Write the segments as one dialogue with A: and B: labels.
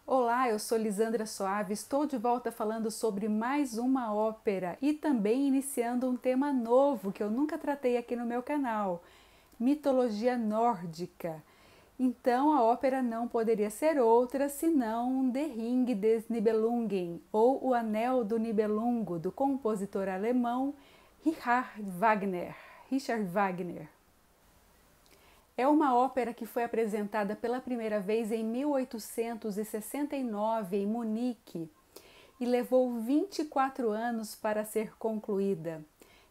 A: Olá, eu sou Lisandra Soares, estou de volta falando sobre mais uma ópera e também iniciando um tema novo que eu nunca tratei aqui no meu canal, mitologia nórdica. Então a ópera não poderia ser outra senão The Ring des Nibelungen, ou O Anel do Nibelungo, do compositor alemão Richard Wagner. É uma ópera que foi apresentada pela primeira vez em 1869 em Munique e levou 24 anos para ser concluída.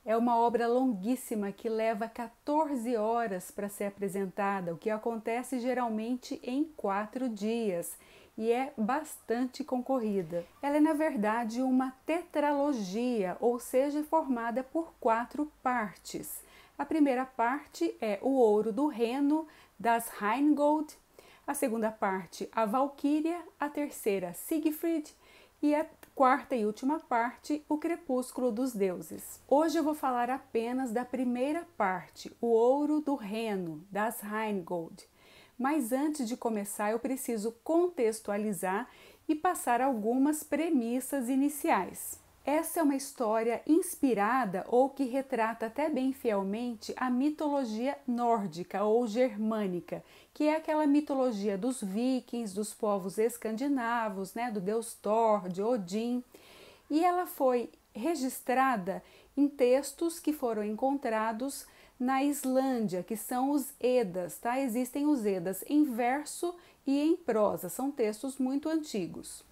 A: É uma obra longuíssima que leva 14 horas para ser apresentada, o que acontece geralmente em 4 dias e é bastante concorrida. Ela é, na verdade, uma tetralogia, ou seja, formada por 4 partes. A primeira parte é O Ouro do Reno, das Rheingold, a segunda parte, A Valquíria, a terceira, Siegfried, e a quarta e última parte, O Crepúsculo dos Deuses. Hoje eu vou falar apenas da primeira parte, O Ouro do Reno, das Rheingold. Mas antes de começar, eu preciso contextualizar e passar algumas premissas iniciais. Essa é uma história inspirada ou que retrata até bem fielmente a mitologia nórdica ou germânica, que é aquela mitologia dos vikings, dos povos escandinavos, do deus Thor, de Odin, e ela foi registrada em textos que foram encontrados na Islândia, que são os Edas, tá? Existem os Edas em verso e em prosa, são textos muito antigos.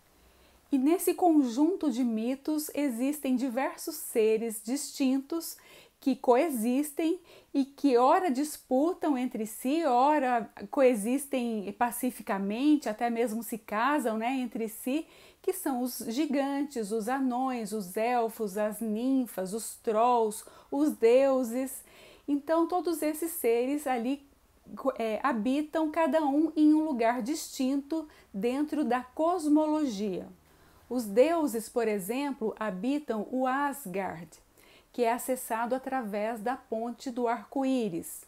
A: E nesse conjunto de mitos existem diversos seres distintos que coexistem e que ora disputam entre si, ora coexistem pacificamente, até mesmo se casam, entre si, que são os gigantes, os anões, os elfos, as ninfas, os trolls, os deuses. Então todos esses seres ali habitam cada um em um lugar distinto dentro da cosmologia. Os deuses, por exemplo, habitam o Asgard, que é acessado através da ponte do arco-íris.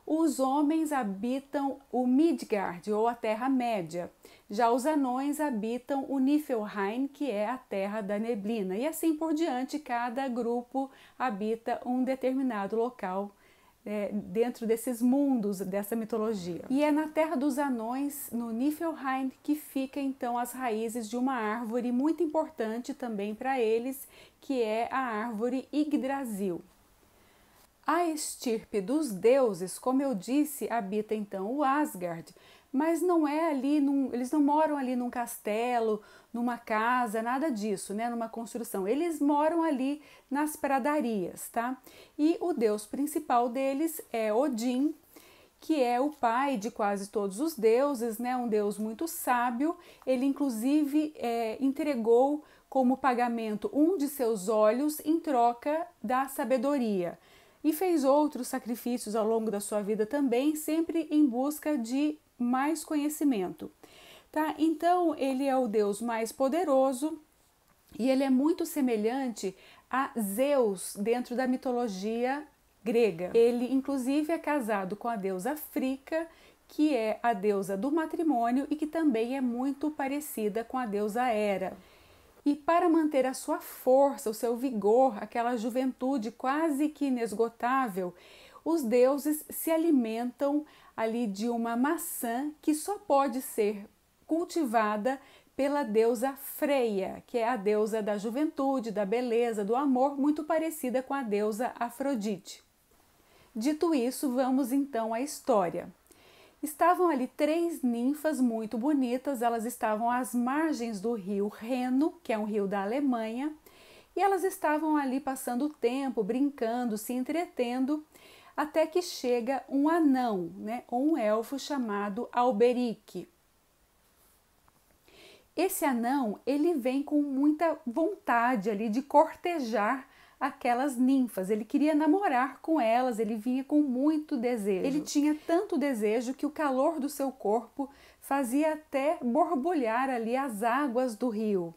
A: Os homens habitam o Midgard, ou a Terra-média. Já os anões habitam o Niflheim, que é a Terra da Neblina. E assim por diante, cada grupo habita um determinado local dentro desses mundos, dessa mitologia. E é na Terra dos Anões, no Niflheim, que fica então as raízes de uma árvore muito importante também para eles, que é a árvore Yggdrasil. A estirpe dos deuses, como eu disse, habita então o Asgard, mas não é ali, eles não moram ali num castelo, numa casa, nada disso, numa construção. Eles moram ali nas pradarias, tá? E o deus principal deles é Odin, que é o pai de quase todos os deuses, um deus muito sábio. Ele inclusive entregou como pagamento um de seus olhos em troca da sabedoria. E fez outros sacrifícios ao longo da sua vida também, sempre em busca de mais conhecimento. Tá? Então, ele é o deus mais poderoso e ele é muito semelhante a Zeus dentro da mitologia grega. Ele, inclusive, é casado com a deusa Frigga, que é a deusa do matrimônio e que também é muito parecida com a deusa Hera. E para manter a sua força, o seu vigor, aquela juventude quase que inesgotável, os deuses se alimentam ali de uma maçã que só pode ser cultivada pela deusa Freia, que é a deusa da juventude, da beleza, do amor, muito parecida com a deusa Afrodite. Dito isso, vamos então à história. Estavam ali 3 ninfas muito bonitas, elas estavam às margens do rio Reno, que é um rio da Alemanha, e elas estavam ali passando o tempo, brincando, se entretendo, até que chega um anão, um elfo chamado Alberic. Esse anão, ele vem com muita vontade ali de cortejar aquelas ninfas, ele queria namorar com elas, ele vinha com muito desejo. Ele tinha tanto desejo que o calor do seu corpo fazia até borbulhar ali as águas do rio.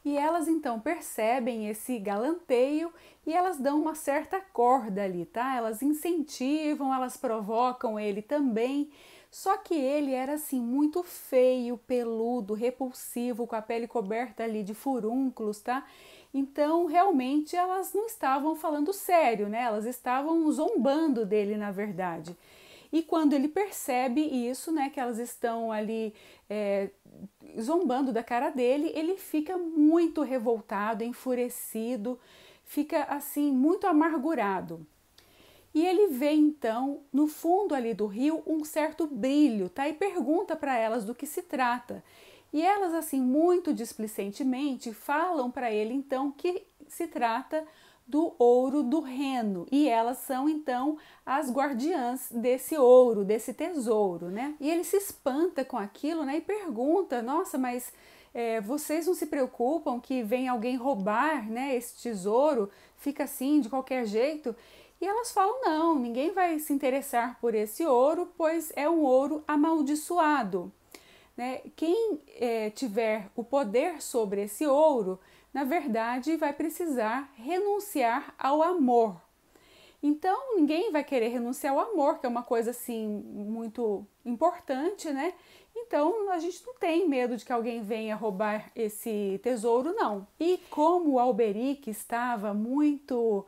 A: E elas então percebem esse galanteio e elas dão uma certa corda ali, tá? Elas incentivam, elas provocam ele também, Só que ele era assim muito feio, peludo, repulsivo, com a pele coberta ali de furúnculos, tá? Então, realmente, elas não estavam falando sério, né? Elas estavam zombando dele, na verdade. E quando ele percebe isso, né, que elas estão ali zombando da cara dele, ele fica muito revoltado, enfurecido, fica assim muito amargurado. E ele vê então, no fundo ali do rio, um certo brilho, tá? E pergunta para elas do que se trata. E elas, assim, muito displicentemente, falam para ele então que se trata do ouro do Reno. E elas são então as guardiãs desse ouro, desse tesouro, né? E ele se espanta com aquilo, né? E pergunta: nossa, mas vocês não se preocupam que vem alguém roubar, né, esse tesouro? Fica assim de qualquer jeito? E elas falam: não, ninguém vai se interessar por esse ouro, pois é um ouro amaldiçoado, né? Quem tiver o poder sobre esse ouro, na verdade, vai precisar renunciar ao amor. Então, ninguém vai querer renunciar ao amor, que é uma coisa assim muito importante, né? Então, a gente não tem medo de que alguém venha roubar esse tesouro, não. E como o Alberic estava muito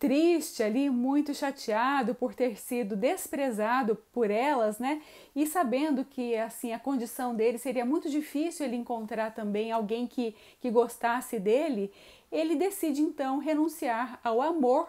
A: triste ali, muito chateado por ter sido desprezado por elas, né? E sabendo que assim a condição dele seria muito difícil ele encontrar também alguém que gostasse dele, ele decide então renunciar ao amor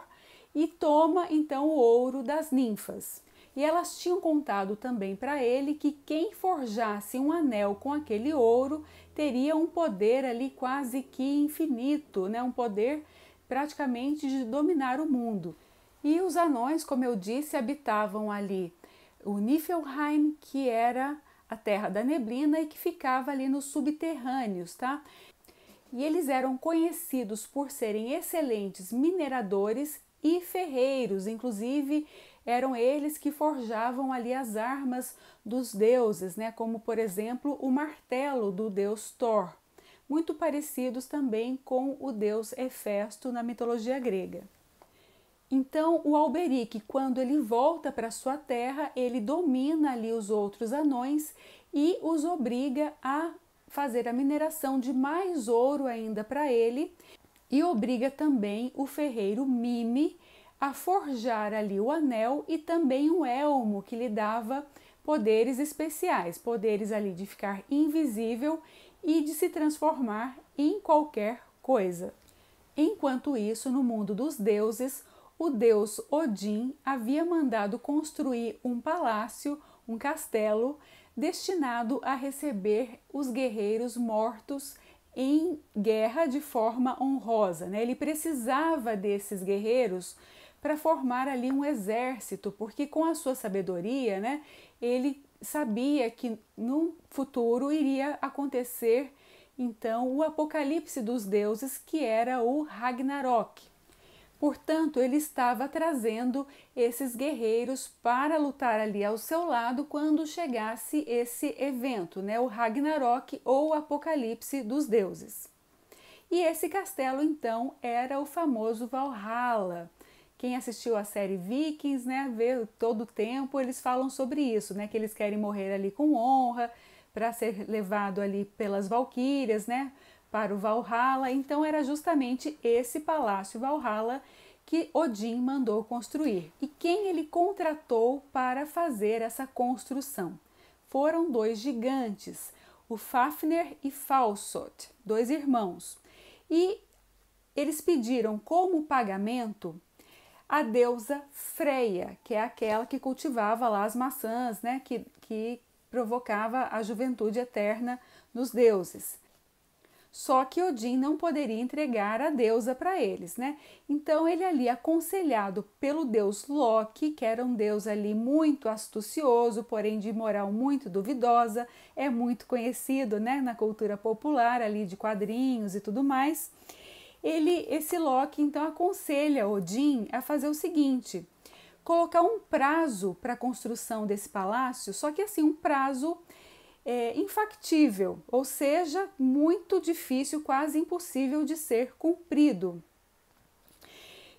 A: e toma então o ouro das ninfas. E elas tinham contado também para ele que quem forjasse um anel com aquele ouro teria um poder ali quase que infinito, né? Um poder praticamente de dominar o mundo. E os anões, como eu disse, habitavam ali o Niflheim, que era a terra da neblina e que ficava ali nos subterrâneos, tá? E eles eram conhecidos por serem excelentes mineradores e ferreiros, inclusive eram eles que forjavam ali as armas dos deuses, né? Como por exemplo o martelo do deus Thor, muito parecidos também com o deus Hefesto na mitologia grega. Então o Alberic, quando ele volta para sua terra, ele domina ali os outros anões e os obriga a fazer a mineração de mais ouro ainda para ele, e obriga também o ferreiro Mime a forjar ali o anel e também um elmo que lhe dava poderes especiais, poderes ali de ficar invisível e de se transformar em qualquer coisa. Enquanto isso, no mundo dos deuses, o deus Odin havia mandado construir um palácio, um castelo, destinado a receber os guerreiros mortos em guerra de forma honrosa, né? Ele precisava desses guerreiros para formar ali um exército, porque com a sua sabedoria, né, ele sabia que no futuro iria acontecer então o apocalipse dos deuses, que era o Ragnarok. Portanto, ele estava trazendo esses guerreiros para lutar ali ao seu lado quando chegasse esse evento, né, o Ragnarok ou o apocalipse dos deuses. E esse castelo então era o famoso Valhalla. Quem assistiu a série Vikings, né, vê todo o tempo, eles falam sobre isso, né, que eles querem morrer ali com honra, para ser levado ali pelas valquírias, né, para o Valhalla. Então era justamente esse palácio Valhalla que Odin mandou construir. E quem ele contratou para fazer essa construção? Foram dois gigantes, o Fafnir e Falsot, dois irmãos. E eles pediram como pagamento a deusa Freia, que é aquela que cultivava lá as maçãs, né, que provocava a juventude eterna nos deuses. Só que Odin não poderia entregar a deusa para eles, né? Então ele ali, aconselhado pelo deus Loki, que era um deus ali muito astucioso, porém de moral muito duvidosa, é muito conhecido, né, na cultura popular ali de quadrinhos e tudo mais. Esse Loki então aconselha Odin a fazer o seguinte: colocar um prazo para a construção desse palácio, só que assim um prazo infactível, ou seja, muito difícil, quase impossível de ser cumprido.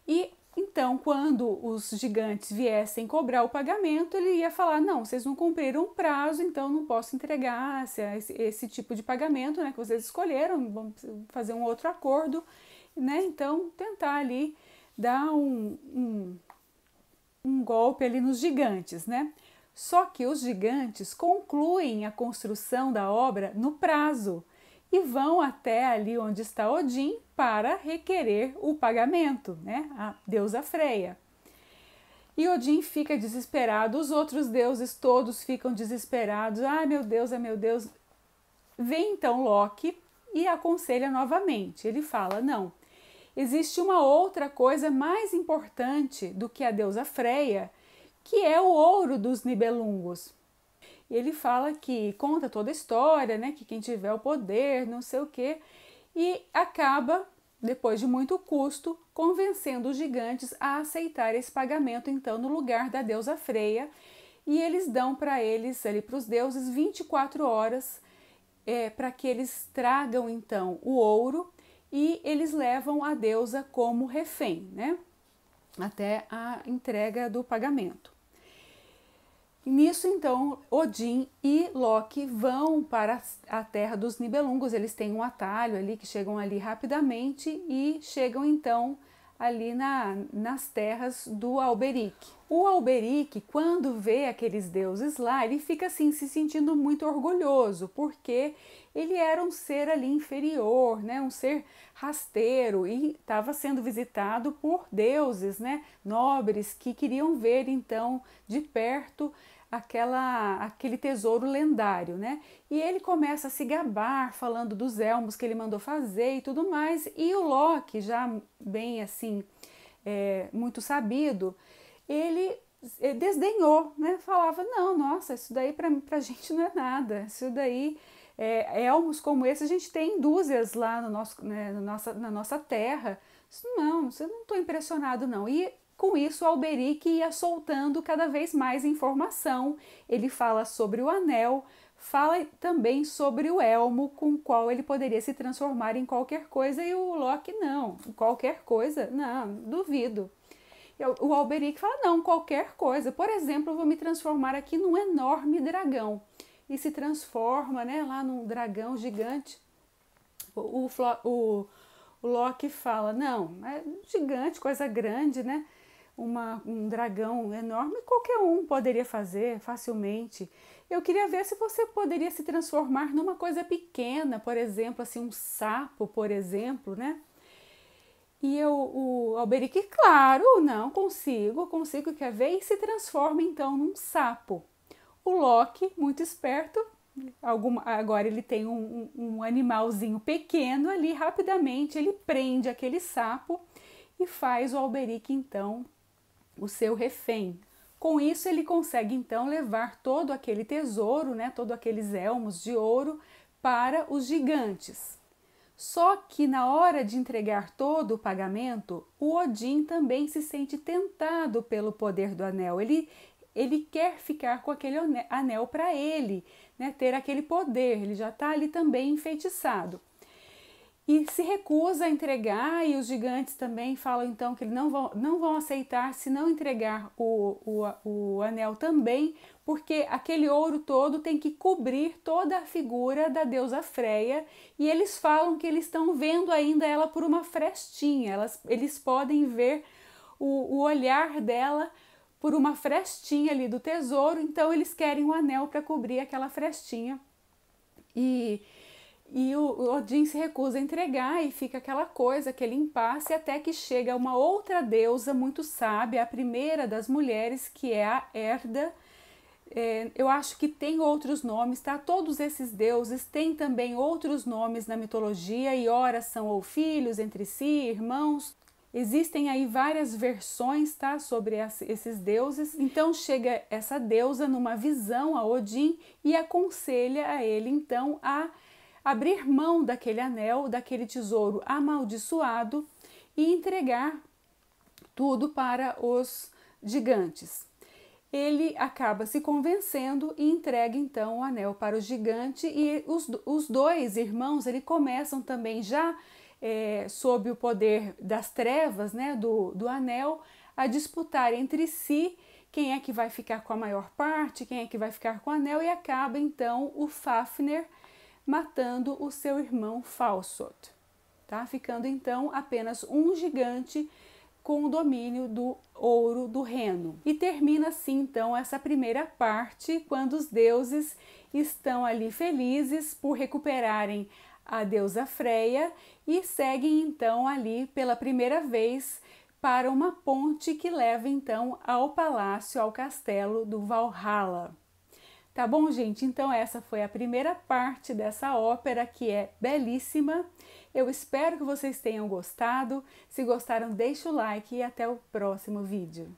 A: E Então, quando os gigantes viessem cobrar o pagamento, ele ia falar: não, vocês não cumpriram o prazo, então não posso entregar esse tipo de pagamento, né, que vocês escolheram, vamos fazer um outro acordo, né? Então, tentar ali dar um golpe ali nos gigantes, né? Só que os gigantes concluem a construção da obra no prazo e vão até ali onde está Odin para requerer o pagamento, né? A deusa Freia. E Odin fica desesperado, os outros deuses todos ficam desesperados. Ai meu Deus, ai meu Deus. Vem então Loki e aconselha novamente. Ele fala: não, existe uma outra coisa mais importante do que a deusa Freia, que é o ouro dos Nibelungos. E ele fala que conta toda a história, né, que quem tiver o poder, não sei o quê, e acaba, depois de muito custo, convencendo os gigantes a aceitar esse pagamento, então, no lugar da deusa Freia, e eles dão para eles, ali para os deuses, 24 horas para que eles tragam, então, o ouro, e eles levam a deusa como refém, né, até a entrega do pagamento. Nisso, então, Odin e Loki vão para a terra dos Nibelungos. Eles têm um atalho ali, que chegam ali rapidamente e chegam, então, ali nas terras do Alberic. O Alberic, quando vê aqueles deuses lá, ele fica assim, se sentindo muito orgulhoso, porque ele era um ser ali inferior, né? Um ser rasteiro, e estava sendo visitado por deuses, né? Nobres, que queriam ver, então, de perto aquele tesouro lendário, né? E ele começa a se gabar, falando dos elmos que ele mandou fazer e tudo mais. E o Loki, já bem assim, muito sabido, ele desdenhou, né? Falava: não, nossa, isso daí pra gente não é nada. Isso daí, elmos como esse a gente tem dúzias lá no nosso, né, na nossa terra. Isso não estou impressionado não. E com isso, Alberic ia soltando cada vez mais informação. Ele fala sobre o anel, fala também sobre o elmo com o qual ele poderia se transformar em qualquer coisa, e o Loki: não, qualquer coisa? Não, duvido. E o Alberic fala: não, qualquer coisa. Por exemplo, eu vou me transformar aqui num enorme dragão. E se transforma, né, lá num dragão gigante. O Loki fala: não, é gigante, coisa grande, né? Um dragão enorme, qualquer um poderia fazer facilmente. Eu queria ver se você poderia se transformar numa coisa pequena, por exemplo, assim, um sapo, por exemplo, né? E o Alberic: claro, não, consigo, quer ver? E se transforma então num sapo. O Loki, muito esperto, agora ele tem um animalzinho pequeno ali, rapidamente ele prende aquele sapo e faz o Alberic então o seu refém. Com isso ele consegue então levar todo aquele tesouro, né, todos aqueles elmos de ouro para os gigantes. Só que na hora de entregar todo o pagamento, o Odin também se sente tentado pelo poder do anel. Ele quer ficar com aquele anel para ele, né, ter aquele poder. Ele já está ali também enfeitiçado. E se recusa a entregar, e os gigantes também falam então que não vão aceitar se não entregar o anel também, porque aquele ouro todo tem que cobrir toda a figura da deusa Freia, e eles falam que eles estão vendo ainda ela por uma frestinha, eles podem ver o olhar dela por uma frestinha ali do tesouro, então eles querem um anel para cobrir aquela frestinha. E o Odin se recusa a entregar, e fica aquela coisa, aquele impasse, até que chega uma outra deusa muito sábia, a primeira das mulheres, que é a Herda. Eu acho que tem outros nomes, tá? Todos esses deuses têm também outros nomes na mitologia, e ora são ou filhos entre si, irmãos. Existem aí várias versões, tá, sobre esses deuses. Então chega essa deusa numa visão a Odin e aconselha a ele então a abrir mão daquele anel, daquele tesouro amaldiçoado, e entregar tudo para os gigantes. Ele acaba se convencendo e entrega então o anel para o gigante, e os dois irmãos começam também já sob o poder das trevas, né, do anel, a disputar entre si quem é que vai ficar com a maior parte, quem é que vai ficar com o anel, e acaba então o Fafner matando o seu irmão Falsot, tá? Ficando então apenas um gigante com o domínio do ouro do reino. E termina assim então essa primeira parte, quando os deuses estão ali felizes por recuperarem a deusa Freia e seguem então ali pela primeira vez para uma ponte que leva então ao palácio, ao castelo do Valhalla. Tá bom, gente? Então essa foi a primeira parte dessa ópera, que é belíssima. Eu espero que vocês tenham gostado. Se gostaram, deixa o like e até o próximo vídeo.